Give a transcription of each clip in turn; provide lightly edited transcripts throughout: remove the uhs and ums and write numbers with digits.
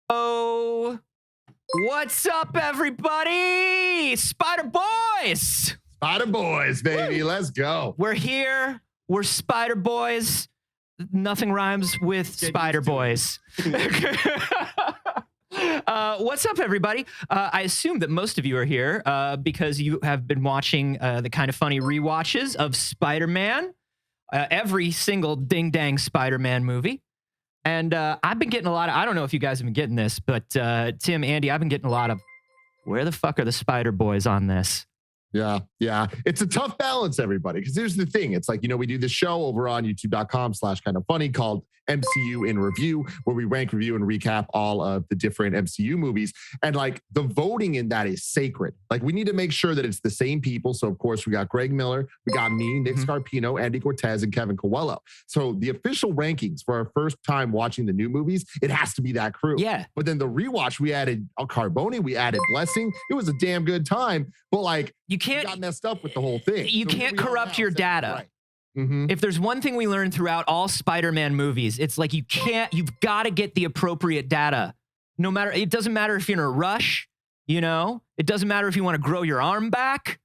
Oh, what's up, everybody? Spider-Boyz! Spider-Boyz, baby. Let's go. We're here. We're Spider-Boyz. Nothing rhymes with Spider-Boyz. What's up, everybody? I assume that most of you are here because you have been watching the kind of funny rewatches of Spider-Man, every single ding-dang Spider-Man movie. And I've been getting a lot of, I don't know if you guys have been getting this, but Tim, Andy, I've been getting a lot of, where the fuck are the Spider-Boyz on this? Yeah. It's a tough balance, everybody, because here's the thing. It's like, we do this show over on youtube.com/kindoffunny called MCU in Review, where we rank, review, and recap all of the different MCU movies. And like the voting in that is sacred. Like we need to make sure that it's the same people. So of course we got Greg Miller, we got me, Nick Scarpino, Andy Cortez, and Kevin Coelho. So the official rankings for our first time watching the new movies, it has to be that crew. Yeah. But then the rewatch, we added Carboni, we added Blessing. It was a damn good time. But like, you got messed up with the whole thing. You can't corrupt your data. Right. Mm-hmm. If there's one thing we learned throughout all Spider-Man movies, it's like you've got to get the appropriate data. No matter, it doesn't matter if you're in a rush, it doesn't matter if you want to grow your arm back.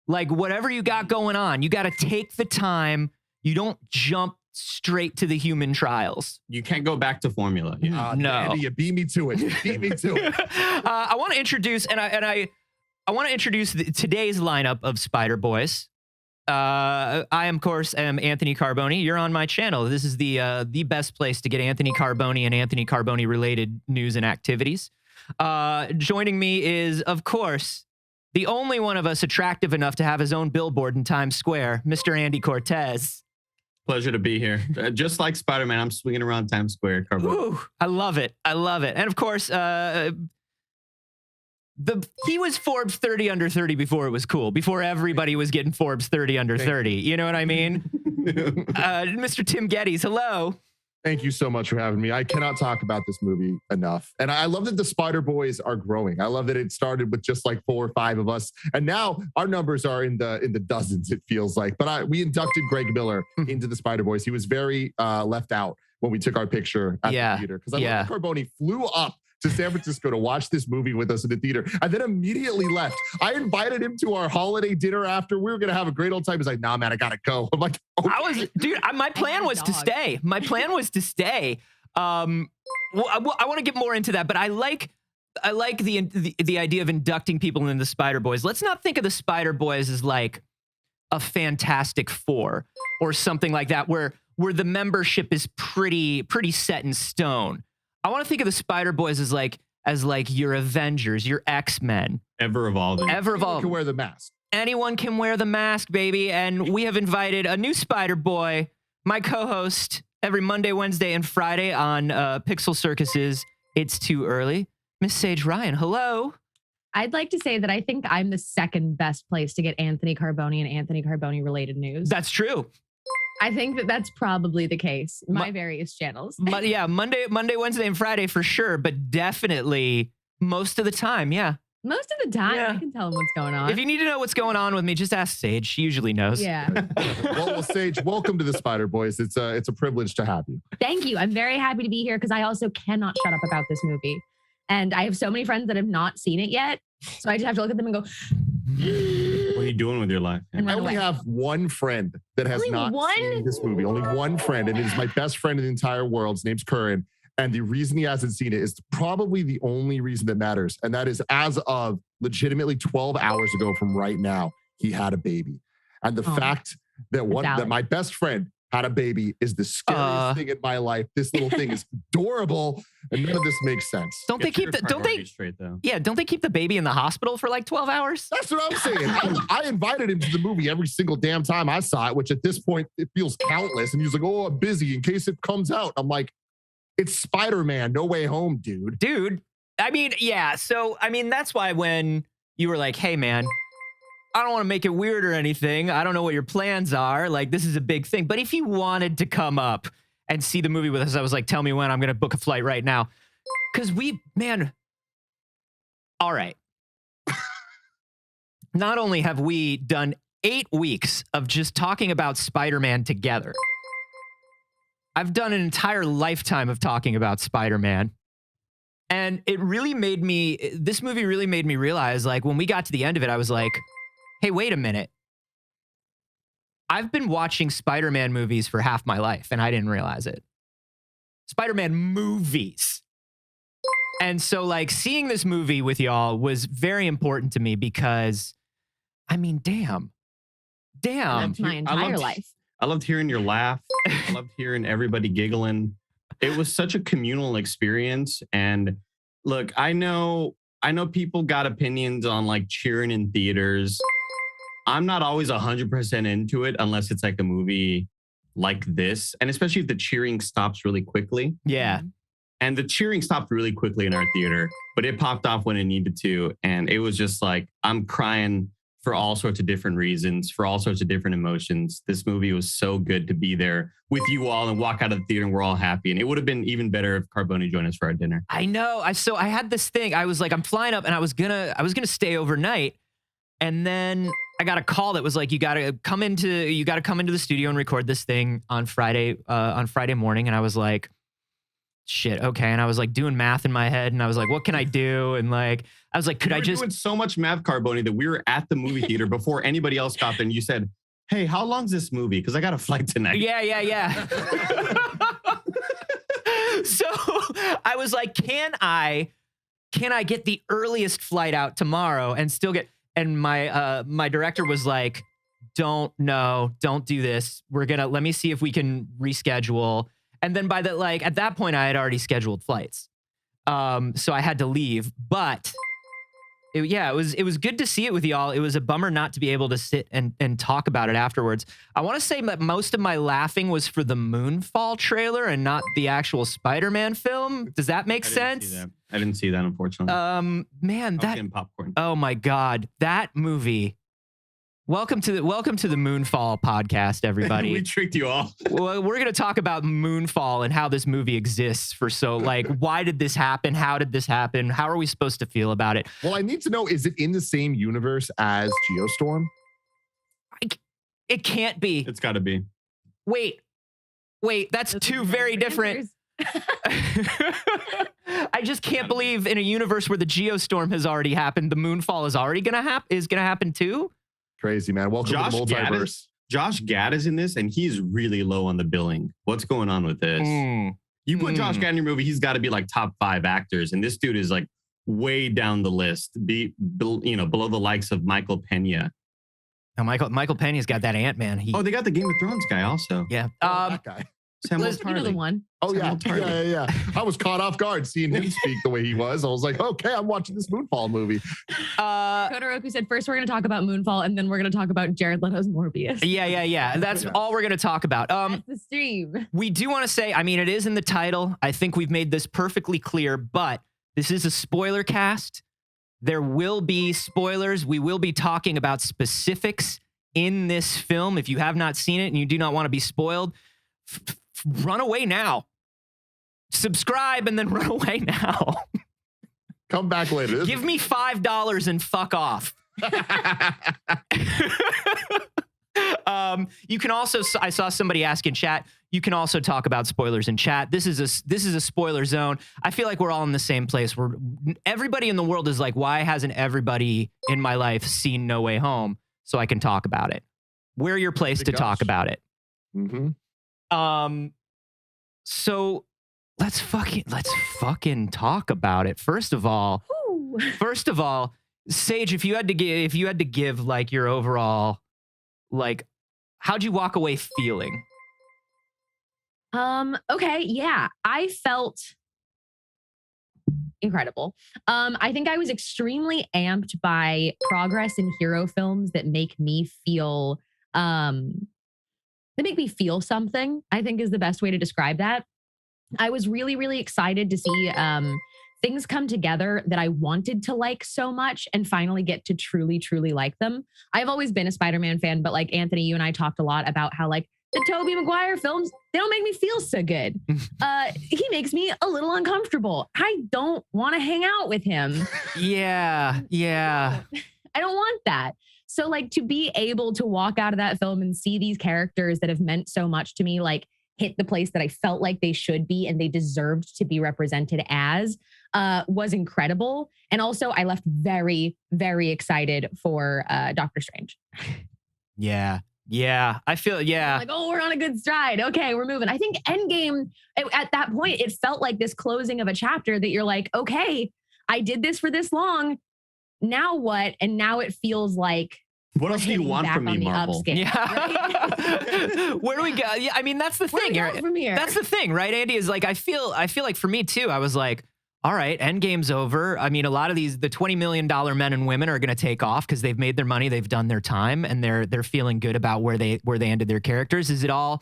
Like whatever you got going on, you got to take the time. You don't jump straight to the human trials. You can't go back to formula. No. Andy, you beat me to it. I want to introduce, I want to introduce today's lineup of Spider-Boyz. I, of course, am Anthony Carboni. You're on my channel. This is the best place to get Anthony Carboni and Anthony Carboni-related news and activities. Joining me is, of course, the only one of us attractive enough to have his own billboard in Times Square, Mr. Andy Cortez. Pleasure to be here. Just like Spider-Man, I'm swinging around Times Square. Ooh, I love it. And of course, he was Forbes 30 under 30 before it was cool, before everybody was getting Forbes 30 under 30. You know what I mean? Mr. Tim Geddes, hello. Thank you so much for having me. I cannot talk about this movie enough. And I love that the Spider-Boyz are growing. I love that it started with just like 4 or 5 of us. And now our numbers are in the dozens, it feels like. But we inducted Greg Miller into the Spider-Boyz. He was very left out when we took our picture at the theater. Because I love that Carboni flew up to San Francisco to watch this movie with us in the theater and then immediately left. I invited him to our holiday dinner after. We were going to have a great old time. He's like, nah, man, I got to go. I'm like, okay. My plan was to stay. My plan was to stay. Well, I want to get more into that, but I like the idea of inducting people into the Spider-Boyz. Let's not think of the Spider-Boyz as like a Fantastic Four or something like that, where the membership is pretty set in stone. I want to think of the Spider-Boyz as like your Avengers, your X-Men. Ever evolving. Anyone can wear the mask. Anyone can wear the mask, baby. And we have invited a new Spider-Boy, my co-host, every Monday, Wednesday, and Friday on Pixel Circus's It's Too Early. Miss Sage Ryan, hello. I'd like to say that I think I'm the second best place to get Anthony Carboni and Anthony Carboni-related news. That's true. I think that's probably the case. My various channels. Yeah, Monday, Wednesday, and Friday for sure, but definitely most of the time, yeah. Most of the time, I can tell them what's going on. If you need to know what's going on with me, just ask Sage. She usually knows. Yeah. well, Sage, welcome to the Spider-Boyz. It's a privilege to have you. Thank you. I'm very happy to be here because I also cannot shut up about this movie. And I have so many friends that have not seen it yet. So I just have to look at them and go, what are you doing with your life? And I only have one friend that has not seen this movie. Only one friend. And it is my best friend in the entire world. His name's Curran. And the reason he hasn't seen it is probably the only reason that matters. And that is as of legitimately 12 hours ago from right now, he had a baby. And the fact that my best friend had a baby is the scariest thing in my life. This little thing is adorable, and none of this makes sense. Don't they keep the baby in the hospital for like 12 hours? That's what I'm saying. I invited him to the movie every single damn time I saw it, which at this point it feels countless. And he's like, "Oh, I'm busy in case it comes out." I'm like, "It's Spider-Man, No Way Home, dude." I mean, yeah. So I mean, that's why when you were like, "Hey, man, I don't want to make it weird or anything. I don't know what your plans are. Like, this is a big thing. But if you wanted to come up and see the movie with us," I was like, "Tell me when. I'm going to book a flight right now." Because all right. Not only have we done 8 weeks of just talking about Spider-Man together, I've done an entire lifetime of talking about Spider-Man. And this movie really made me realize, like, when we got to the end of it, I was like, hey, wait a minute. I've been watching Spider-Man movies for half my life, and I didn't realize it. Spider-Man movies. And so, like, seeing this movie with y'all was very important to me because, I mean, damn. That's my entire life. I loved hearing your laugh. I loved hearing everybody giggling. It was such a communal experience. And look, I know people got opinions on like cheering in theaters. I'm not always 100% into it unless it's like a movie like this. And especially if the cheering stops really quickly. Yeah. And the cheering stopped really quickly in our theater, but it popped off when it needed to. And it was just like, I'm crying for all sorts of different reasons, for all sorts of different emotions. This movie was so good to be there with you all and walk out of the theater and we're all happy. And it would have been even better if Carboni joined us for our dinner. I know. I had this thing. I was like, I'm flying up and I was gonna stay overnight. And then I got a call that was like, you gotta come into the studio and record this thing on Friday morning. And I was like, shit, okay. And I was like doing math in my head and I was like, what can I do? And like, I was like, could I just doing so much math, Carboni, that we were at the movie theater before anybody else got there and you said, hey, how long's this movie? Because I got a flight tonight. Yeah. So I was like, can I get the earliest flight out tomorrow and still get, and my director was like, don't do this. Let me see if we can reschedule. And then at that point, I had already scheduled flights. So I had to leave. But it was good to see it with y'all. It was a bummer not to be able to sit and talk about it afterwards. I want to say that most of my laughing was for the Moonfall trailer and not the actual Spider-Man film. Does that make sense? I didn't see that, unfortunately. Man, getting popcorn. Oh my God, that movie. Welcome to the Moonfall podcast, everybody. We tricked you all. Well, we're going to talk about Moonfall and how this movie exists why did this happen? How did this happen? How are we supposed to feel about it? Well, I need to know, is it in the same universe as Geostorm? It can't be. It's got to be. Wait, that's two very different. I just can't believe in a universe where the Geostorm has already happened, the Moonfall is already going to happen too? Crazy, man. Welcome to the multiverse. Josh Gad is in this, and he's really low on the billing. What's going on with this? You put Josh Gad in your movie, he's got to be like top 5 actors, and this dude is like way down the list, below the likes of Michael Pena. Now, Michael Pena's got that Ant-Man. They got the Game of Thrones guy also. Yeah. That guy. Samuel You know the one. Oh, yeah. I was caught off guard seeing him speak the way he was. I was like, okay, I'm watching this Moonfall movie. Kodoroku said, first we're going to talk about Moonfall, and then we're going to talk about Jared Leto's Morbius. Yeah. That's all we're going to talk about. That's the stream. We do want to say, I mean, it is in the title. I think we've made this perfectly clear, but this is a spoiler cast. There will be spoilers. We will be talking about specifics in this film. If you have not seen it and you do not want to be spoiled, run away now. Subscribe and then run away now. Come back later. Give me $5 and fuck off. You can also, I saw somebody ask in chat, you can also talk about spoilers in chat. This is a spoiler zone. I feel like we're all in the same place where everybody in the world is like, why hasn't everybody in my life seen No Way Home so I can talk about it? We're your place to talk about it. Mm-hmm. So let's fucking talk about it. First of all, Sage, if you had to give like your overall, like, how'd you walk away feeling? Okay, yeah. I felt incredible. I think I was extremely amped by progress in hero films that make me feel something, I think is the best way to describe that. I was really, really excited to see things come together that I wanted to like so much and finally get to truly, truly like them. I've always been a Spider-Man fan, but like Anthony, you and I talked a lot about how like the Tobey Maguire films, they don't make me feel so good. He makes me a little uncomfortable. I don't want to hang out with him. Yeah. I don't want that. So like to be able to walk out of that film and see these characters that have meant so much to me, like hit the place that I felt like they should be and they deserved to be represented as, was incredible. And also, I left very, very excited for Doctor Strange. Yeah. Yeah. I feel, yeah. Like, oh, we're on a good stride. Okay, we're moving. I think Endgame, at that point, it felt like this closing of a chapter that you're like, okay, I did this for this long. Now what? And now it feels like, what else do you want from me, Marvel? Yeah. Right? Where do we go? Yeah, I mean, that's the thing. From here? That's the thing, right, Andy? Is like I feel like for me too, I was like, all right, Endgame's over. I mean, a lot of the $20 million men and women are going to take off because they've made their money, they've done their time, and they're feeling good about where they ended their characters. Is it all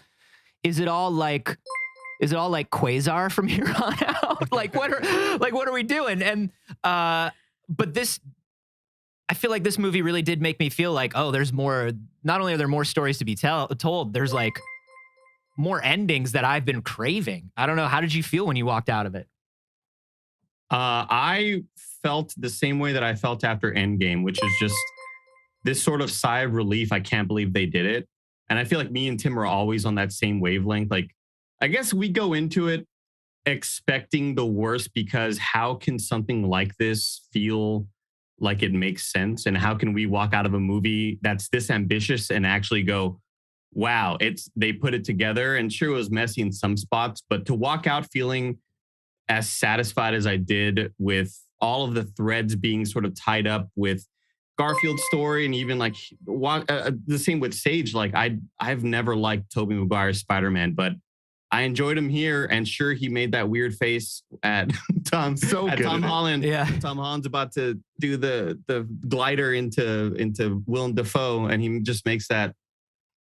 like Quasar from here on out? Like what are we doing? And but this, I feel like this movie really did make me feel like, oh, there's more. Not only are there more stories to be told, there's like more endings that I've been craving. I don't know. How did you feel when you walked out of it? I felt the same way that I felt after Endgame, which is just this sort of sigh of relief. I can't believe they did it. And I feel like me and Tim are always on that same wavelength. Like, I guess we go into it expecting the worst because how can something like this feel like it makes sense? And how can we walk out of a movie that's this ambitious and actually go, wow, they put it together? And sure, it was messy in some spots, but to walk out feeling as satisfied as I did with all of the threads being sort of tied up with Garfield's story, and even like the same with Sage. Like I've never liked Tobey Maguire's Spider-Man, but I enjoyed him here. And sure, he made that weird face at Tom Holland. Yeah, Tom Holland's about to do the glider into Willem Dafoe, and he just makes that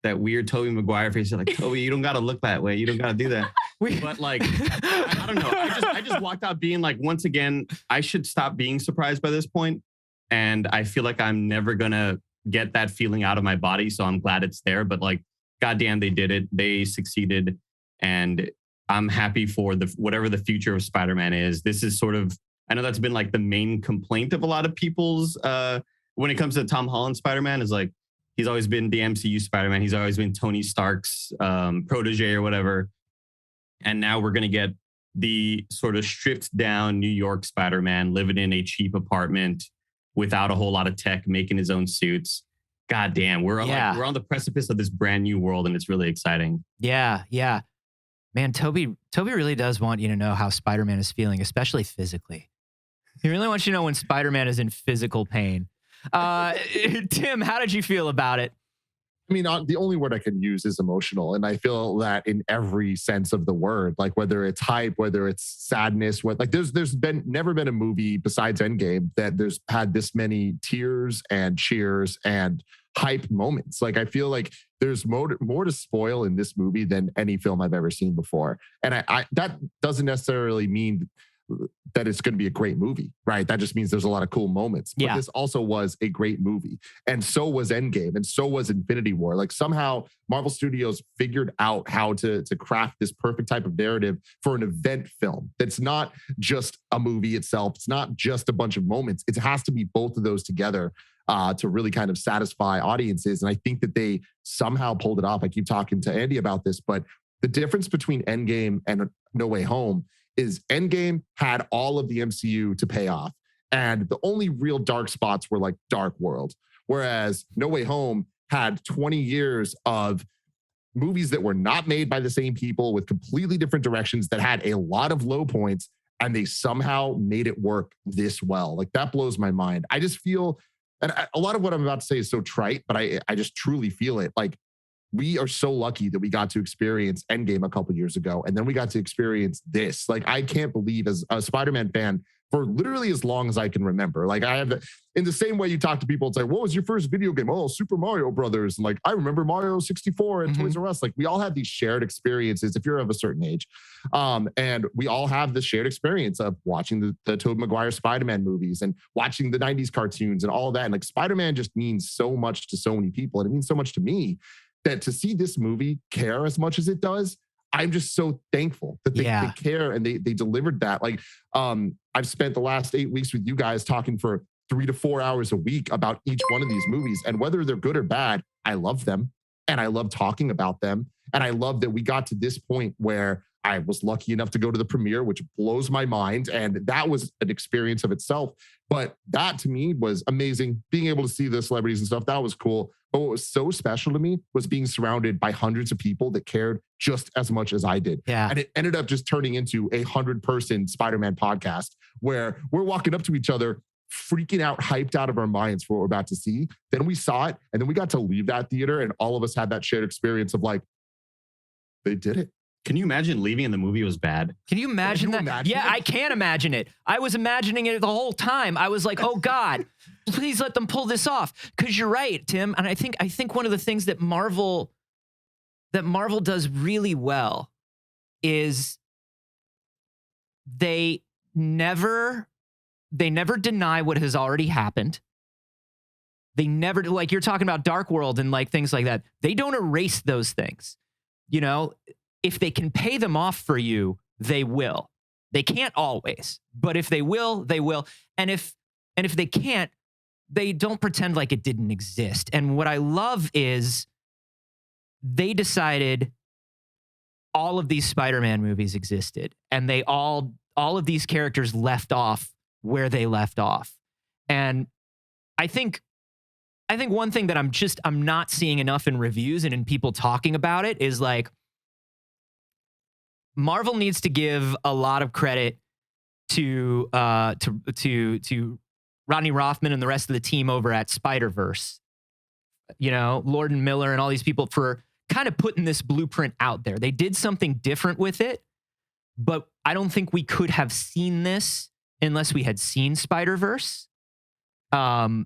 weird Tobey Maguire face. You're like, Tobey, you don't got to look that way. You don't got to do that. But like, I don't know. I just walked out being like, once again, I should stop being surprised by this point. And I feel like I'm never going to get that feeling out of my body. So I'm glad it's there. But like, goddamn, they did it. They succeeded. And I'm happy for whatever the future of Spider-Man is. This is sort of, I know that's been like the main complaint of a lot of people's when it comes to Tom Holland Spider-Man, is like, he's always been the MCU Spider-Man. He's always been Tony Stark's protege or whatever. And now we're going to get the sort of stripped down New York Spider-Man living in a cheap apartment without a whole lot of tech, making his own suits. God damn, we're on the precipice of this brand new world, and it's really exciting. Yeah, yeah. Man, Toby really does want you to know how Spider-Man is feeling, especially physically. He really wants you to know when Spider-Man is in physical pain. Tim, how did you feel about it? I mean, the only word I can use is emotional. And I feel that in every sense of the word, like whether it's hype, whether it's sadness, there's never been a movie besides Endgame that there's had this many tears and cheers and hype moments. Like, I feel like there's more to spoil in this movie than any film I've ever seen before. And I that doesn't necessarily mean that it's going to be a great movie, right? That just means there's a lot of cool moments. But this also was a great movie. And so was Endgame, and so was Infinity War. Like, somehow Marvel Studios figured out how to craft this perfect type of narrative for an event film. That's not just a movie itself. It's not just a bunch of moments. It has to be both of those together to really kind of satisfy audiences. And I think that they somehow pulled it off. I keep talking to Andy about this, but the difference between Endgame and No Way Home is Endgame had all of the MCU to pay off. And the only real dark spots were like Dark World. Whereas No Way Home had 20 years of movies that were not made by the same people with completely different directions that had a lot of low points, and they somehow made it work this well. Like, that blows my mind. I just feel, and a lot of what I'm about to say is so trite, but I just truly feel it. Like, we are so lucky that we got to experience Endgame a couple years ago, and then we got to experience this. Like, I can't believe, as a Spider-Man fan, for literally as long as I can remember. Like, I have, in the same way you talk to people, it's like, what was your first video game? Oh, Super Mario Brothers. And like, I remember Mario 64 and Toys R Us. Like, we all have these shared experiences if you're of a certain age. And we all have the shared experience of watching the Tobey Maguire Spider-Man movies and watching the 90s cartoons and all that. And like, Spider-Man just means so much to so many people. And it means so much to me that to see this movie care as much as it does, I'm just so thankful that they care and they delivered that. Like, I've spent the last 8 weeks with you guys talking for 3 to 4 hours a week about each one of these movies, and whether they're good or bad, I love them and I love talking about them. And I love that we got to this point where I was lucky enough to go to the premiere, which blows my mind. And that was an experience of itself. But that to me was amazing. Being able to see the celebrities and stuff, that was cool. But what was so special to me was being surrounded by hundreds of people that cared just as much as I did. Yeah. And it ended up just turning into a 100-person Spider-Man podcast where we're walking up to each other, freaking out, hyped out of our minds for what we're about to see. Then we saw it, and then we got to leave that theater, and all of us had that shared experience of like, they did it. Can you imagine leaving and the movie was bad? Can you imagine that? Imagine Yeah, it? I can imagine it. I was imagining it the whole time. I was like, oh God, please let them pull this off. Because you're right, Tim. And I think one of the things that Marvel does really well is they never deny what has already happened. They never, like you're talking about Dark World and like things like that. They don't erase those things. You know, if they can pay them off for you, they will. They can't always, but if they will, they will. And if they can't, they don't pretend like it didn't exist. And what I love is they decided all of these Spider-Man movies existed, and they all of these characters left off where they left off. And I think one thing that I'm not seeing enough in reviews and in people talking about it is like, Marvel needs to give a lot of credit to Rodney Rothman and the rest of the team over at Spider-Verse. You know, Lord and Miller and all these people for kind of putting this blueprint out there. They did something different with it, but I don't think we could have seen this unless we had seen Spider-Verse. Maybe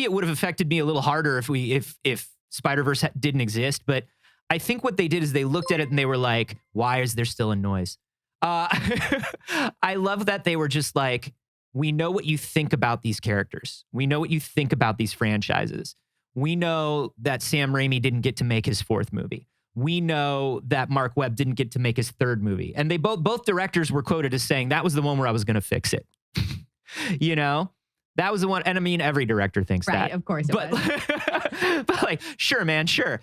it would have affected me a little harder if Spider-Verse didn't exist, but I think what they did is they looked at it and they were like, why is there still a noise? I love that they were just like, we know what you think about these characters. We know what you think about these franchises. We know that Sam Raimi didn't get to make his 4th movie. We know that Mark Webb didn't get to make his 3rd movie. And they both directors were quoted as saying, that was the one where I was going to fix it. You know? That was the one. And I mean, every director thinks that. Right, of course it was. But like, sure, man, sure.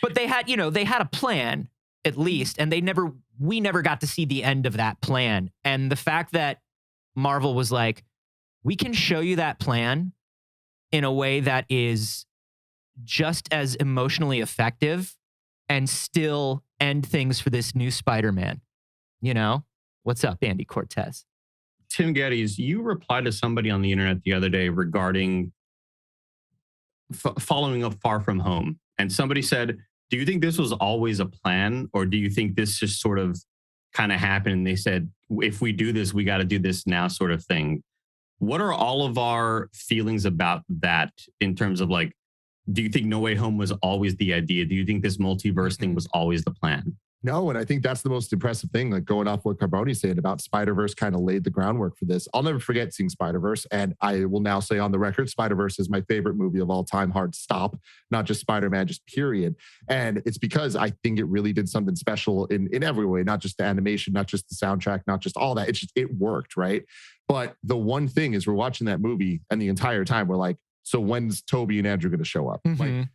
But they had a plan at least, and we never got to see the end of that plan. And the fact that Marvel was like, we can show you that plan in a way that is just as emotionally effective and still end things for this new Spider-Man. You know? What's up, Andy Cortez? Tim Geddes, you replied to somebody on the internet the other day regarding following up Far From Home. And somebody said, do you think this was always a plan, or do you think this just sort of kind of happened and they said, if we do this, we got to do this now sort of thing? What are all of our feelings about that in terms of like, do you think No Way Home was always the idea? Do you think this multiverse thing was always the plan? No, and I think that's the most impressive thing, like going off what Carboni said about Spider-Verse kind of laid the groundwork for this. I'll never forget seeing Spider-Verse, and I will now say on the record, Spider-Verse is my favorite movie of all time, hard stop, not just Spider-Man, just period. And it's because I think it really did something special in every way, not just the animation, not just the soundtrack, not just all that. It worked, right? But the one thing is we're watching that movie, and the entire time we're like, so when's Toby and Andrew going to show up? Mm-hmm. Like,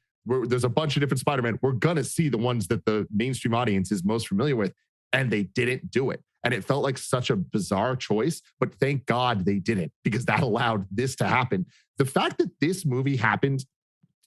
there's a bunch of different Spider-Man. We're going to see the ones that the mainstream audience is most familiar with, and they didn't do it. And it felt like such a bizarre choice, but thank God they didn't, because that allowed this to happen. The fact that this movie happened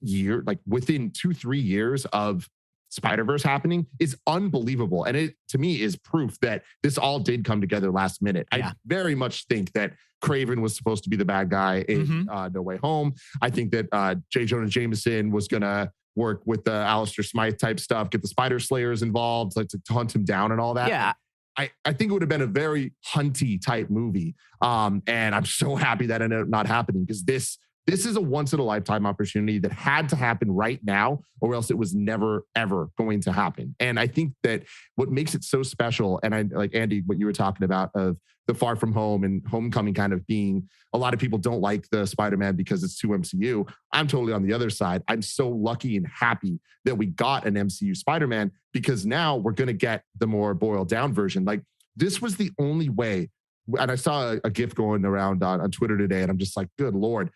within 2-3 years of Spider-Verse happening is unbelievable. And it, to me, is proof that this all did come together last minute. Yeah. I very much think that Craven was supposed to be the bad guy in No Way Home. I think that J. Jonah Jameson was going to work with the Alistair Smythe type stuff, get the Spider Slayers involved, like to hunt him down and all that. Yeah. I think it would have been a very hunty type movie. And I'm so happy that ended up not happening, because this is a once in a lifetime opportunity that had to happen right now, or else it was never, ever going to happen. And I think that what makes it so special, and I like Andy, what you were talking about of the Far From Home and Homecoming kind of being, a lot of people don't like the Spider-Man because it's too MCU. I'm totally on the other side. I'm so lucky and happy that we got an MCU Spider-Man, because now we're going to get the more boiled down version. Like, this was the only way. And I saw a GIF going around on Twitter today, and I'm just like, good Lord.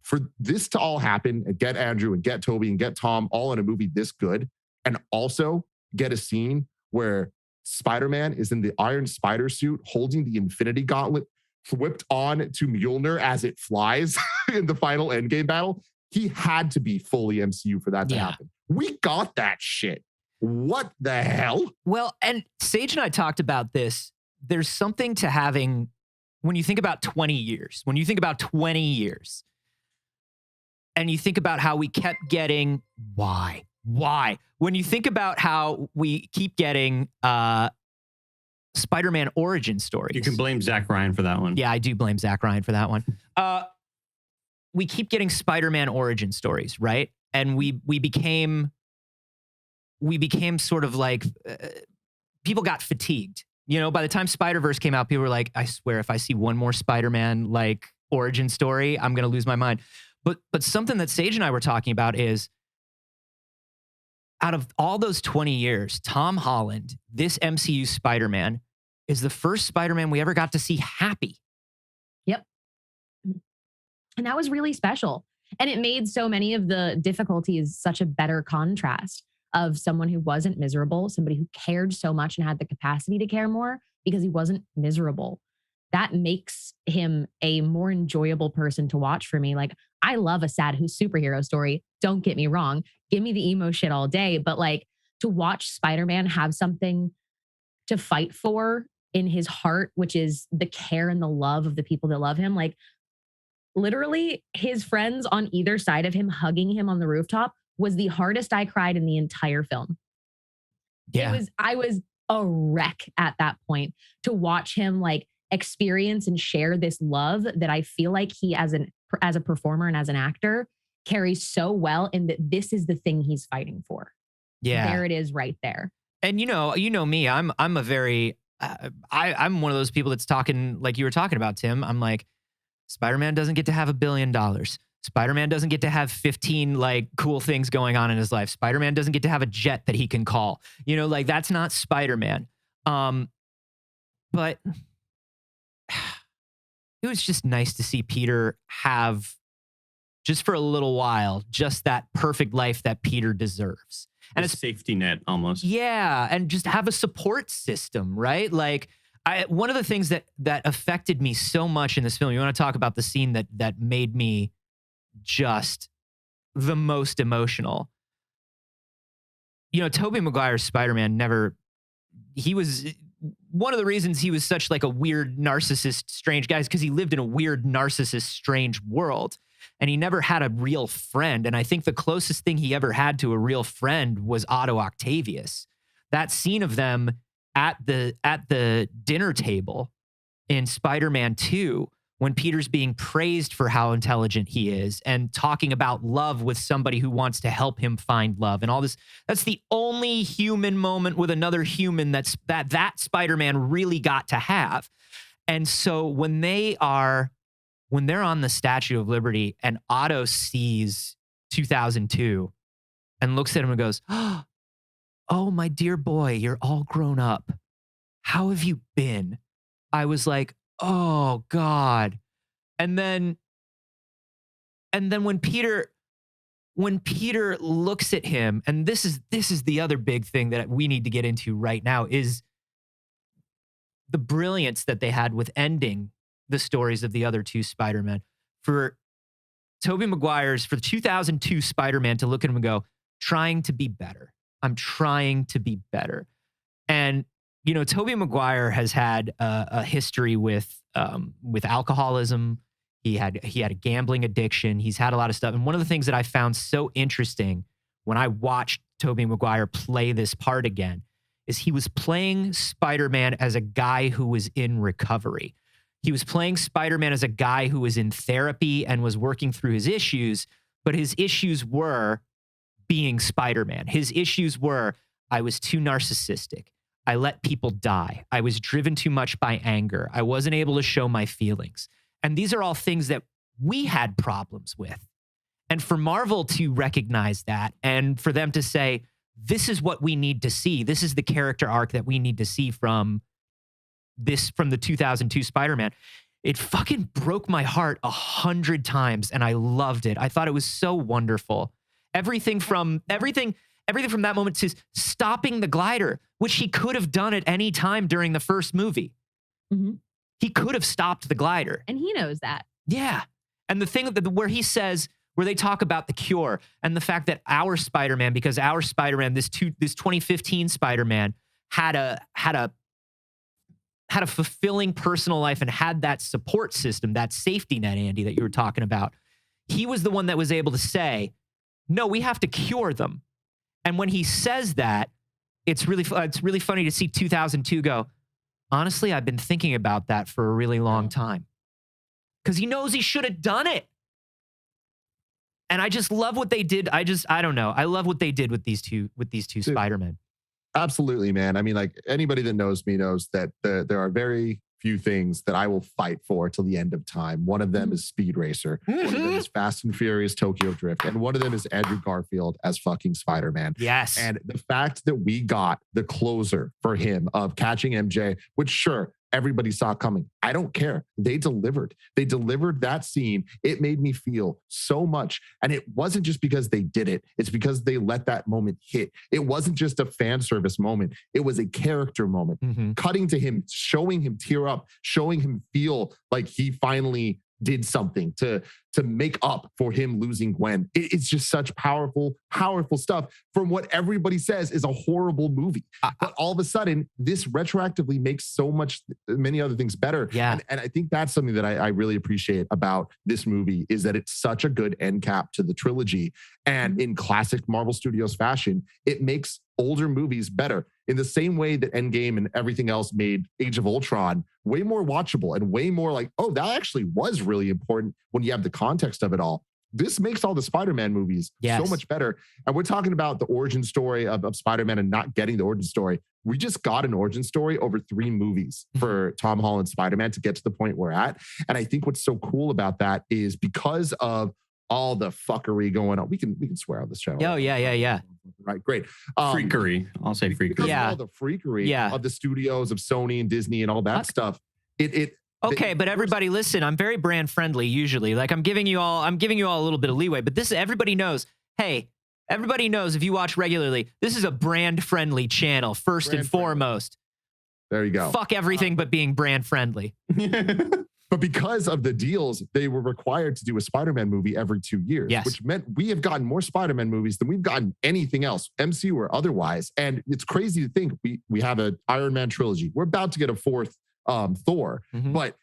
For this to all happen and get Andrew and get Toby and get Tom all in a movie this good, and also get a scene where Spider-Man is in the Iron Spider suit holding the Infinity Gauntlet whipped on to Mjolnir as it flies in the final Endgame battle. He had to be fully MCU for that to happen. We got that shit. What the hell? Well, and Sage and I talked about this. There's something to having, when you think about 20 years, and you think about how we kept getting, why? When you think about how we keep getting Spider-Man origin stories. You can blame Zach Ryan for that one. Yeah, I do blame Zach Ryan for that one. We keep getting Spider-Man origin stories, right? And we became sort of like, people got fatigued. You know, by the time Spider-Verse came out, people were like, I swear, if I see one more Spider-Man like origin story, I'm going to lose my mind. But something that Sage and I were talking about is, out of all those 20 years, Tom Holland, this MCU Spider-Man, is the first Spider-Man we ever got to see happy. Yep. And that was really special. And it made so many of the difficulties such a better contrast of someone who wasn't miserable, somebody who cared so much and had the capacity to care more because he wasn't miserable. That makes him a more enjoyable person to watch for me. Like, I love a sad superhero story. Don't get me wrong. Give me the emo shit all day. But like, to watch Spider-Man have something to fight for in his heart, which is the care and the love of the people that love him. Like, literally, his friends on either side of him hugging him on the rooftop was the hardest I cried in the entire film. Yeah. I was a wreck at that point to watch him like experience and share this love that I feel like he as a performer and as an actor carries so well, and that this is the thing he's fighting for. Yeah. There it is right there. And you know me, I'm a very, I'm one of those people that's talking like you were talking about, Tim. I'm like, Spider-Man doesn't get to have $1 billion. Spider-Man doesn't get to have 15 like cool things going on in his life. Spider-Man doesn't get to have a jet that he can call. You know, like that's not Spider-Man. But it was just nice to see Peter have, just for a little while, just that perfect life that Peter deserves. And it's a safety net almost. Yeah. And just have a support system, right? Like, one of the things that affected me so much in this film, you want to talk about the scene that made me just the most emotional. You know, Tobey Maguire's Spider-Man he was one of the reasons he was such like a weird narcissist, strange guy is because he lived in a weird narcissist, strange world. And he never had a real friend. And I think the closest thing he ever had to a real friend was Otto Octavius. That scene of them at the dinner table in Spider-Man 2, when Peter's being praised for how intelligent he is and talking about love with somebody who wants to help him find love and all this. That's the only human moment with another human that Spider-Man really got to have. And so when they're on the Statue of Liberty and Otto sees 2002 and looks at him and goes, "Oh, my dear boy, you're all grown up. How have you been?" I was like, oh God. And then when Peter looks at him, and this is the other big thing that we need to get into right now, is the brilliance that they had with ending the stories of the other two Spider-Men. For Tobey Maguire's, for the 2002 Spider-Man to look at him and go, trying to be better. I'm trying to be better. And you know, Tobey Maguire has had a history with alcoholism. He had a gambling addiction. He's had a lot of stuff. And one of the things that I found so interesting when I watched Tobey Maguire play this part again is he was playing Spider-Man as a guy who was in recovery. He was playing Spider-Man as a guy who was in therapy and was working through his issues, but his issues were being Spider-Man. His issues were, I was too narcissistic. I let people die. I was driven too much by anger. I wasn't able to show my feelings. And these are all things that we had problems with. And for Marvel to recognize that and for them to say, this is what we need to see. This is the character arc that we need to see from the 2002 Spider-Man. It fucking broke my heart 100 times and I loved it. I thought it was so wonderful. Everything everything from that moment to stopping the glider, which he could have done at any time during the first movie. Mhm. He could have stopped the glider. And he knows that. Yeah. And the thing where he says, where they talk about the cure and the fact that our Spider-Man, because our Spider-Man, this 2015 Spider-Man had a fulfilling personal life and had that support system, that safety net, Andy, that you were talking about. He was the one that was able to say, no, we have to cure them. And when he says that, it's really funny to see 2002 go, honestly, I've been thinking about that for a really long time. Because he knows he should have done it. And I just love what they did. I don't know. I love what they did with these two Spider-Men. Absolutely, man. I mean, like anybody that knows me knows that there are very few things that I will fight for till the end of time. One of them is Speed Racer. One of them is Fast and Furious Tokyo Drift. And one of them is Andrew Garfield as fucking Spider-Man. Yes. And the fact that we got the closer for him of catching MJ, which sure, everybody saw coming. I don't care. They delivered. They delivered that scene. It made me feel so much. And it wasn't just because they did it. It's because they let that moment hit. It wasn't just a fan service moment. It was a character moment. Mm-hmm. Cutting to him, showing him tear up, showing him feel like he finally did something to make up for him losing Gwen. It's just such powerful stuff from what everybody says is a horrible movie. But all of a sudden, this retroactively makes many other things better. Yeah. And I think that's something that I really appreciate about this movie is that it's such a good end cap to the trilogy. And in classic Marvel Studios fashion, it makes older movies better in the same way that Endgame and everything else made Age of Ultron way more watchable and way more like, oh, that actually was really important when you have the context of it all. This makes all the Spider-Man movies so much better. And we're talking about the origin story of Spider-Man and not getting the origin story. We just got an origin story over 3 movies for Tom Holland's Spider-Man to get to the point we're at. And I think what's so cool about that is because of all the fuckery going on. We can swear on this channel. Oh, yeah. Right, great. Freakery. I'll say freakery. Because of all the freakery of the studios of Sony and Disney and all that stuff. Okay, but everybody listen, I'm very brand friendly usually. Like I'm giving you all a little bit of leeway, but this everybody knows, hey, everybody knows if you watch regularly, this is a brand friendly channel first and foremost. There you go. Fuck everything but being brand friendly. But because of the deals, they were required to do a Spider-Man movie every 2 years, which meant we have gotten more Spider-Man movies than we've gotten anything else, MCU or otherwise. And it's crazy to think we have an Iron Man trilogy. We're about to get a 4th Thor, but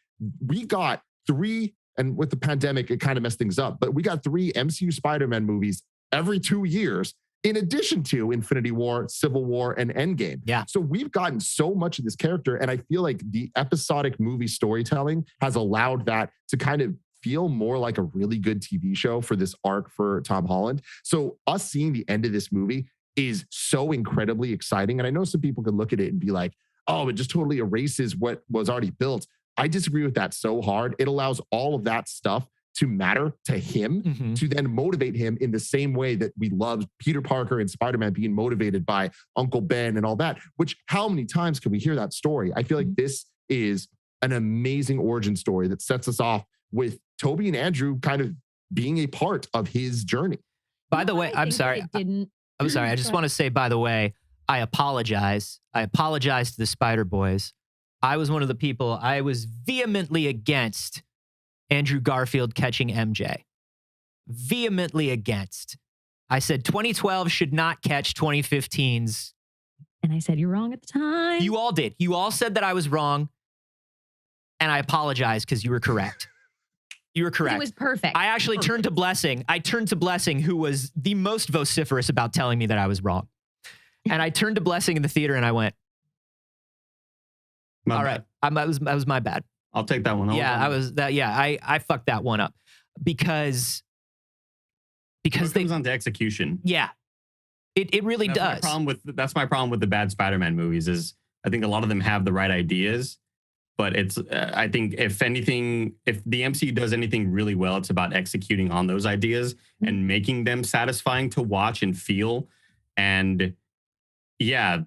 we got 3, and with the pandemic, it kind of messed things up, but we got 3 MCU Spider-Man movies every 2 years, in addition to Infinity War, Civil War, and Endgame. Yeah. So we've gotten so much of this character, and I feel like the episodic movie storytelling has allowed that to kind of feel more like a really good TV show for this arc for Tom Holland. So us seeing the end of this movie is so incredibly exciting. And I know some people could look at it and be like, oh, it just totally erases what was already built. I disagree with that so hard. It allows all of that stuff to matter to him, to then motivate him in the same way that we loved Peter Parker and Spider-Man being motivated by Uncle Ben and all that, which how many times can we hear that story? I feel like this is an amazing origin story that sets us off with Toby and Andrew kind of being a part of his journey. By the way, I'm sorry. I'm sorry. I just want to say, by the way, I apologize. I apologize to the Spider-Boyz. I was one of the people, I was vehemently against Andrew Garfield catching MJ. Vehemently against. I said 2012 should not catch 2015's. And I said, you're wrong at the time. You all did. You all said that I was wrong. And I apologize because you were correct. You were correct. It was perfect. I actually turned to Blessing. I turned to Blessing, who was the most vociferous about telling me that I was wrong. And I turned to Blessing in the theater and I went, all right, that was my bad. I'll take that one. I fucked that one up because it comes on to execution. Yeah, it really does. That's my problem with the bad Spider-Man movies is I think a lot of them have the right ideas, but it's I think if anything, if the MCU does anything really well, it's about executing on those ideas and making them satisfying to watch and feel. And yeah,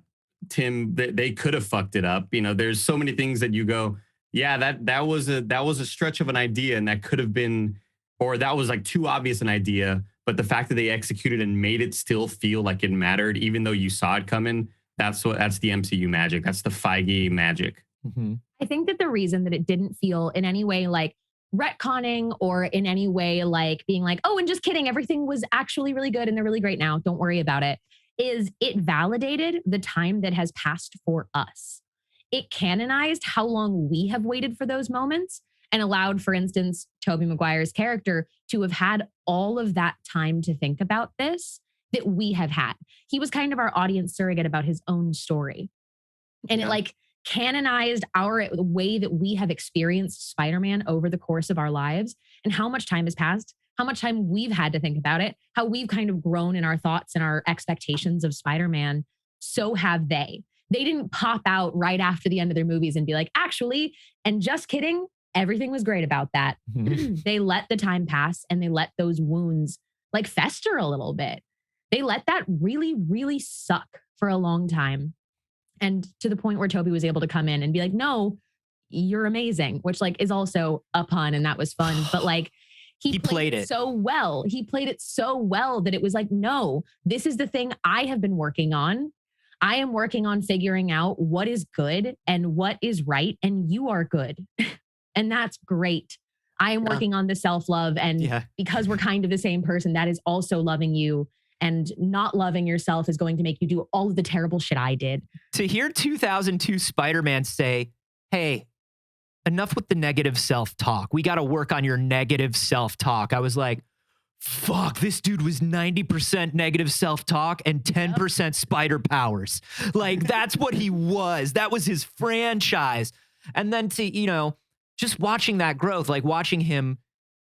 Tim, they could have fucked it up. You know, there's so many things that you go, yeah, that was a stretch of an idea, and that could have been, or that was like too obvious an idea, but the fact that they executed and made it still feel like it mattered, even though you saw it coming, that's the MCU magic. That's the Feige magic. Mm-hmm. I think that the reason that it didn't feel in any way like retconning or in any way like being like, oh, and just kidding, everything was actually really good and they're really great now, don't worry about it, is it validated the time that has passed for us. It canonized how long we have waited for those moments and allowed, for instance, Tobey Maguire's character to have had all of that time to think about this that we have had. He was kind of our audience surrogate about his own story. And it like canonized the way that we have experienced Spider-Man over the course of our lives and how much time has passed, how much time we've had to think about it, how we've kind of grown in our thoughts and our expectations of Spider-Man. So have they. They didn't pop out right after the end of their movies and be like, actually, and just kidding, everything was great about that. They let the time pass and they let those wounds like fester a little bit. They let that really, really suck for a long time. And to the point where Tobey was able to come in and be like, no, you're amazing, which like is also a pun and that was fun. But like he played it so well. He played it so well that it was like, no, this is the thing I have been working on. I am working on figuring out what is good and what is right. And you are good. And that's great. I am working on the self-love. And because we're kind of the same person, that is also loving you. And not loving yourself is going to make you do all of the terrible shit I did. To hear 2002 Spider-Man say, hey, enough with the negative self-talk. We got to work on your negative self-talk. I was like, fuck, this dude was 90% negative self-talk and 10% spider powers. Like, that's what he was. That was his franchise. And then to, you know, just watching that growth, like watching him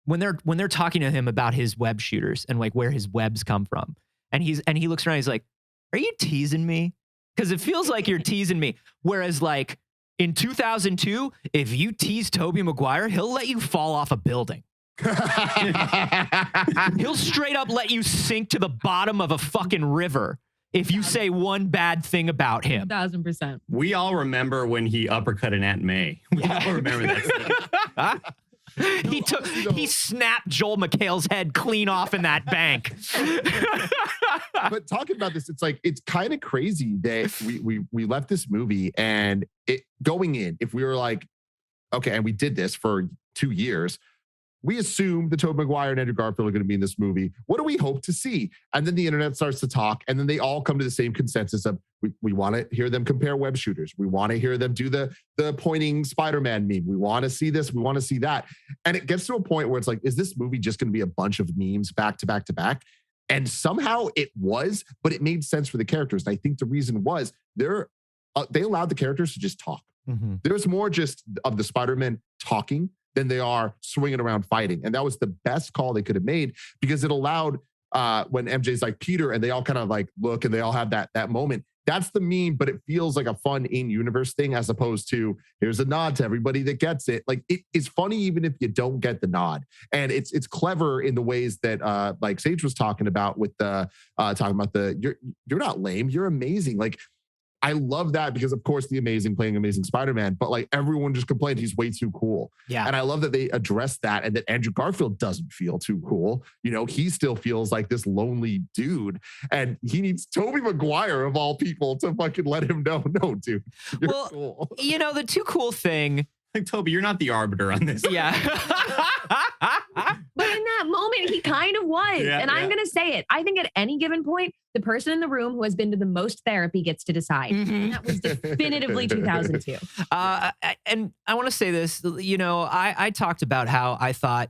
when they're talking to him about his web shooters and like where his webs come from. And he looks around, he's like, are you teasing me? Because it feels like you're teasing me. Whereas like in 2002, if you tease Tobey Maguire, he'll let you fall off a building. He'll straight up let you sink to the bottom of a fucking river if you say one bad thing about him. 1000%. We all remember when he uppercutted Aunt May. We all remember that. He snapped Joel McHale's head clean off in that bank. But talking about this, it's kind of crazy that we left this movie and it going in, if we were like, okay, and we did this for 2 years, we assume that Tobey Maguire and Andrew Garfield are going to be in this movie. What do we hope to see? And then the internet starts to talk, and then they all come to the same consensus of we want to hear them compare web shooters. We want to hear them do the pointing Spider-Man meme. We want to see this. We want to see that. And it gets to a point where it's like, is this movie just going to be a bunch of memes back to back to back? And somehow it was, but it made sense for the characters. And I think the reason was they allowed the characters to just talk. Mm-hmm. There's more just of the Spider-Man talking than they are swinging around fighting. And that was the best call they could have made because it allowed when MJ's like Peter and they all kind of like look and they all have that moment. That's the meme, but it feels like a fun in-universe thing as opposed to here's a nod to everybody that gets it. Like it is funny even if you don't get the nod. And it's clever in the ways that like Sage was talking about with the you're not lame, you're amazing. Like I love that because, of course, the Amazing playing Amazing Spider-Man, but like everyone just complained he's way too cool. Yeah. And I love that they addressed that and that Andrew Garfield doesn't feel too cool. You know, he still feels like this lonely dude and he needs Tobey Maguire of all people to fucking let him know, no, dude, you're cool. You know, the too cool thing. Like, Toby, you're not the arbiter on this. Yeah. But in that moment, he kind of was. And I'm going to say it. I think at any given point, the person in the room who has been to the most therapy gets to decide. Mm-hmm. And that was definitively 2002. And I want to say this, you know, I talked about how I thought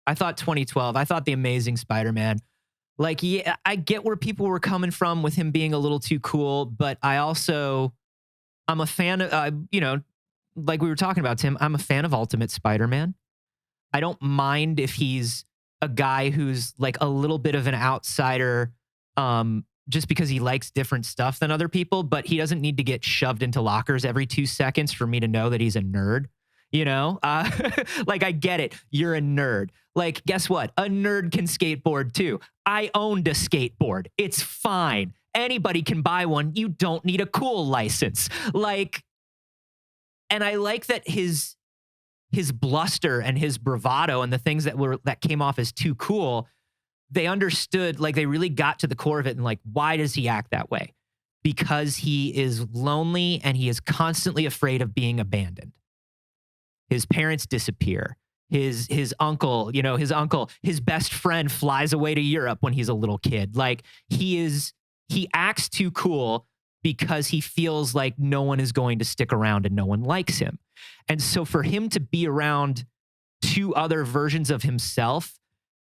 2012, I thought The Amazing Spider-Man, like, yeah, I get where people were coming from with him being a little too cool, but I'm a fan of, you know, like we were talking about, Tim, I'm a fan of Ultimate Spider-Man. I don't mind if he's a guy who's like a little bit of an outsider just because he likes different stuff than other people, but he doesn't need to get shoved into lockers every 2 seconds for me to know that he's a nerd. You know, like I get it. You're a nerd. Like, guess what? A nerd can skateboard too. I owned a skateboard. It's fine. Anybody can buy one. You don't need a cool license. Like, and I like that his bluster and his bravado and the things that came off as too cool they understood, like they really got to the core of it and like, why does he act that way? Because he is lonely and he is constantly afraid of being abandoned. His parents disappear. His uncle, his best friend flies away to Europe when he's a little kid. Like he acts too cool because he feels like no one is going to stick around and no one likes him. And so for him to be around two other versions of himself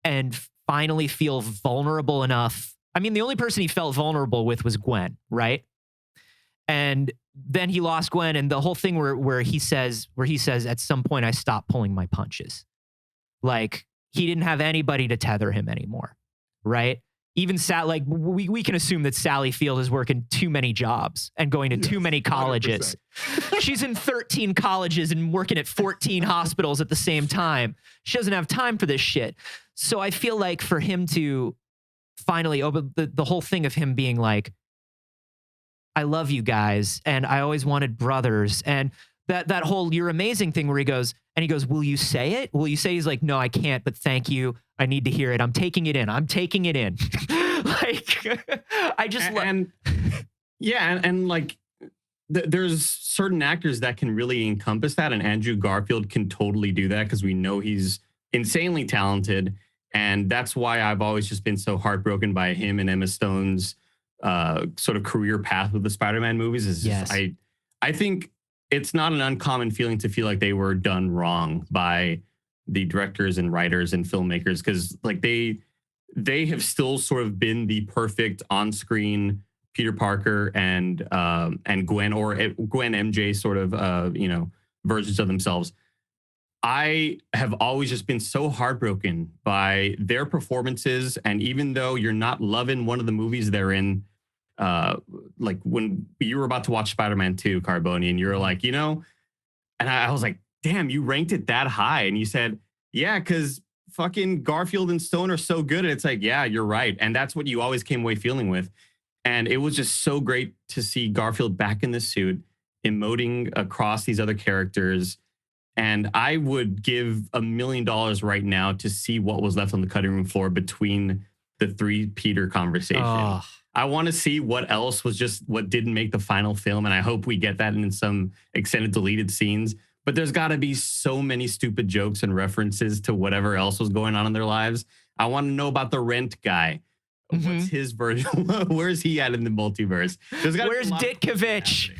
and finally feel vulnerable enough. I mean, the only person he felt vulnerable with was Gwen, right? And then he lost Gwen, and the whole thing where he says at some point I stopped pulling my punches. Like he didn't have anybody to tether him anymore, right? Even like we can assume that Sally Field is working too many jobs and going to too many colleges. 100%. She's in 13 colleges and working at 14 hospitals at the same time. She doesn't have time for this shit. So I feel like for him to finally open the whole thing of him being like, I love you guys, and I always wanted brothers, and that whole "you're amazing" thing where he goes, will you say it? Will you say? He's like, no, I can't, but thank you. I need to hear it. I'm taking it in. Like, I just there's certain actors that can really encompass that, and Andrew Garfield can totally do that because we know he's insanely talented, and that's why I've always just been so heartbroken by him and Emma Stone's sort of career path with the Spider-Man movies. I think it's not an uncommon feeling to feel like they were done wrong by the directors and writers and filmmakers, because like they have still sort of been the perfect on-screen Peter Parker and Gwen, or Gwen MJ sort of versions of themselves. I have always just been so heartbroken by their performances, and even though you're not loving one of the movies they're in, like when you were about to watch Spider-Man 2, Carboni, and you were like, and I was like, damn, you ranked it that high. And you said, yeah, because fucking Garfield and Stone are so good. And it's like, yeah, you're right. And that's what you always came away feeling with. And it was just so great to see Garfield back in the suit, emoting across these other characters. And I would give $1 million right now to see what was left on the cutting room floor between the three Peter conversation. Oh. I want to see what else was just what didn't make the final film. And I hope we get that in some extended deleted scenes. But there's got to be so many stupid jokes and references to whatever else was going on in their lives. I want to know about the rent guy. Mm-hmm. What's his version? Where's he at in the multiverse? Where's Ditkovich?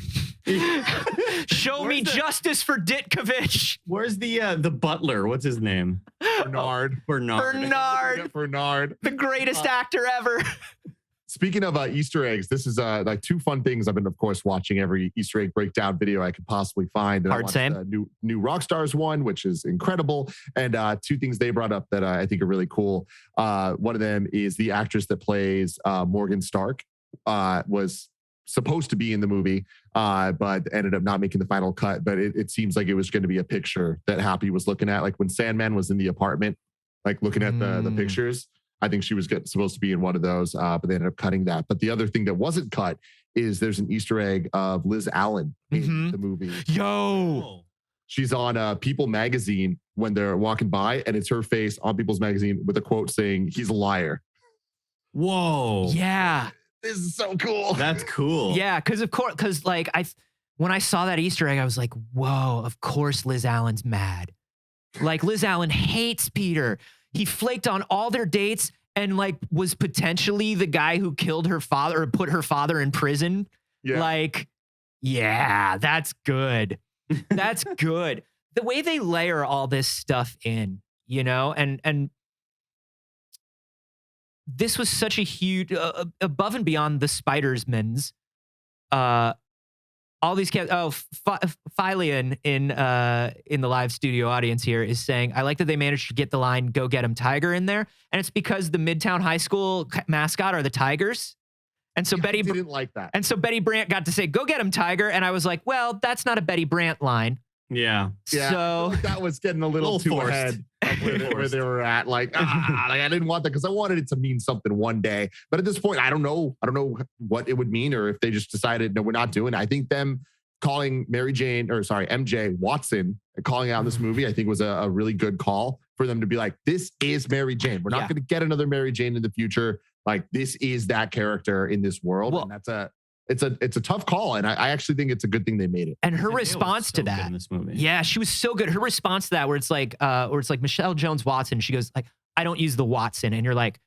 Show me justice for Ditkovich. Where's the butler? What's his name? Bernard. The greatest actor ever. Speaking of Easter eggs, this is like two fun things. I've been, of course, watching every Easter egg breakdown video I could possibly find. And Hard same. New Rockstars one, which is incredible. And two things they brought up that I think are really cool. One of them is the actress that plays Morgan Stark was supposed to be in the movie, but ended up not making the final cut. But it seems like it was going to be a picture that Happy was looking at. Like when Sandman was in the apartment, like looking at the pictures. I think she was supposed to be in one of those, but they ended up cutting that. But the other thing that wasn't cut is there's an Easter egg of Liz Allen in the movie. Yo! She's on People magazine when they're walking by, and it's her face on People's magazine with a quote saying, "He's a liar." Whoa. Yeah. This is so cool. That's cool. Yeah, because like when I saw that Easter egg, I was like, whoa, of course Liz Allen's mad. Like Liz Allen hates Peter. He flaked on all their dates and like was potentially the guy who killed her father or put her father in prison. Yeah. Like, yeah, that's good. That's good. The way they layer all this stuff in, and this was such a huge, above and beyond the Spider-Men's, all these cats. Oh, Philian in the live studio audience here is saying, I like that they managed to get the line "Go get 'em, Tiger" in there, and it's because the Midtown High School mascot are the Tigers, and so Betty didn't like that, and so Betty Brant got to say "Go get 'em, Tiger," and I was like, well, that's not a Betty Brant line. Yeah. So like that was getting a little too forced. ahead of where they were at. Like I didn't want that because I wanted it to mean something one day. But at this point, I don't know what it would mean, or if they just decided, no, we're not doing it. I think them calling MJ Watson and calling out this movie, I think was a really good call for them to be like, this is Mary Jane. We're not going to get another Mary Jane in the future. Like, this is that character in this world. Well, and it's a tough call. And I actually think it's a good thing they made it. And her response to that, in this movie. yeah, she was so good. Her response to that, where it's like Michelle Jones Watson, she goes like, I don't use the Watson. And you're like,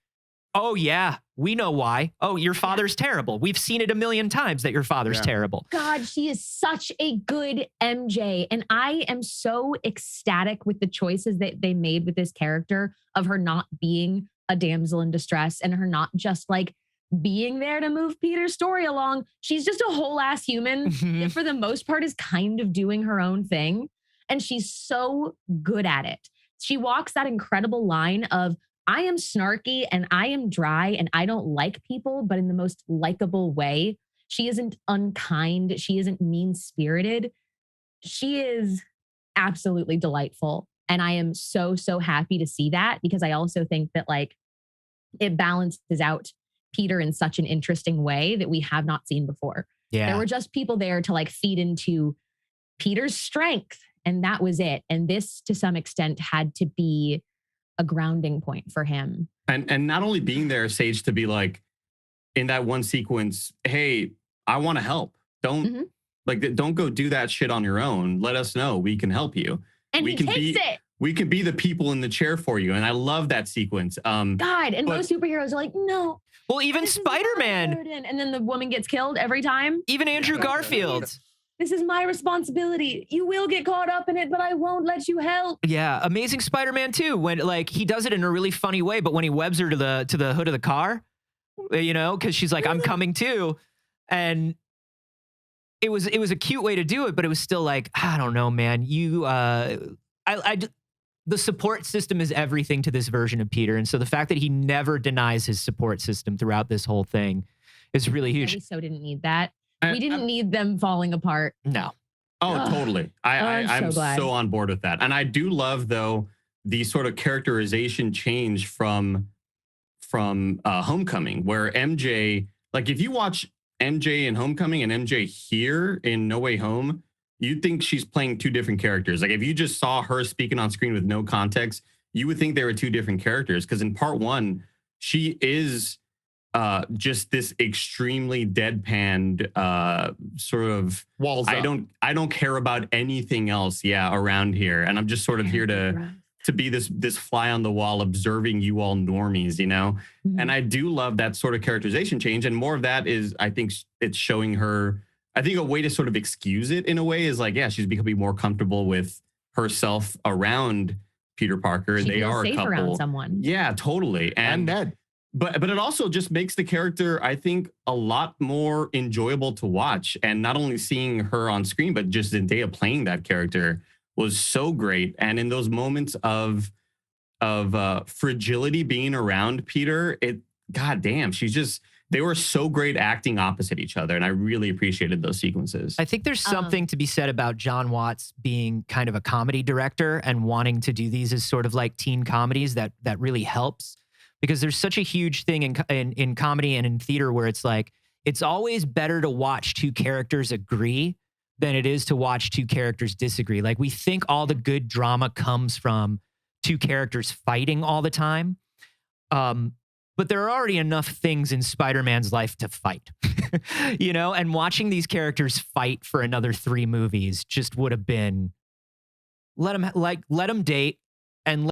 oh yeah, we know why. Oh, your father's terrible. We've seen it a million times that your father's terrible. God, she is such a good MJ. And I am so ecstatic with the choices that they made with this character of her not being a damsel in distress and her not just like being there to move Peter's story along. She's just a whole ass human that for the most part is kind of doing her own thing. And she's so good at it. She walks that incredible line of, I am snarky and I am dry and I don't like people, but in the most likable way. She isn't unkind. She isn't mean-spirited. She is absolutely delightful. And I am so, so happy to see that, because I also think that like it balances out Peter in such an interesting way that we have not seen before. Yeah. There were just people there to like feed into Peter's strength, and that was it. And this, to some extent, had to be a grounding point for him. And not only being there, Sage, to be like, in that one sequence, hey, I want to help. Don't go do that shit on your own. Let us know. We can help you. And we he can takes it. We can be the people in the chair for you. And I love that sequence. God, and most superheroes are like, no. Well, even Spider-Man. And then the woman gets killed every time. Even Andrew Garfield. This is my responsibility. You will get caught up in it, but I won't let you help. Yeah, Amazing Spider-Man 2, when like he does it in a really funny way, but when he webs her to the hood of the car, you know, because she's like, I'm coming too. And it was a cute way to do it, but it was still like, I don't know, man. The support system is everything to this version of Peter. And so the fact that he never denies his support system throughout this whole thing is really huge. We so didn't need that. We didn't need them falling apart. No. Oh, Ugh. totally. I'm so on board with that. And I do love, though, the sort of characterization change from Homecoming, where MJ, like if you watch MJ in Homecoming and MJ here in No Way Home, you'd think she's playing two different characters. Like if you just saw her speaking on screen with no context, you would think they were two different characters. Because in part one, she is just this extremely deadpanned sort of Walls I up. don't care about anything else around here, and I'm just sort of here to be this fly on the wall observing you all normies, you know. And I do love that sort of characterization change, and more of that is, I think it's showing her, I think a way to sort of excuse it in a way is like, yeah, she's becoming more comfortable with herself around Peter Parker. She they feels are a safe couple. around someone. Yeah, totally. And Ned. But it also just makes the character, I think, a lot more enjoyable to watch. And not only seeing her on screen, but just Zendaya playing that character was so great. And in those moments of fragility being around Peter, goddamn, they were so great acting opposite each other. And I really appreciated those sequences. I think there's something to be said about John Watts being kind of a comedy director and wanting to do these as sort of like teen comedies that really helps. Because there's such a huge thing in comedy and in theater where it's like, it's always better to watch two characters agree than it is to watch two characters disagree. Like we think all the good drama comes from two characters fighting all the time. But there are already enough things in Spider-Man's life to fight, you know, and watching these characters fight for another 3 movies just would have been, let them date and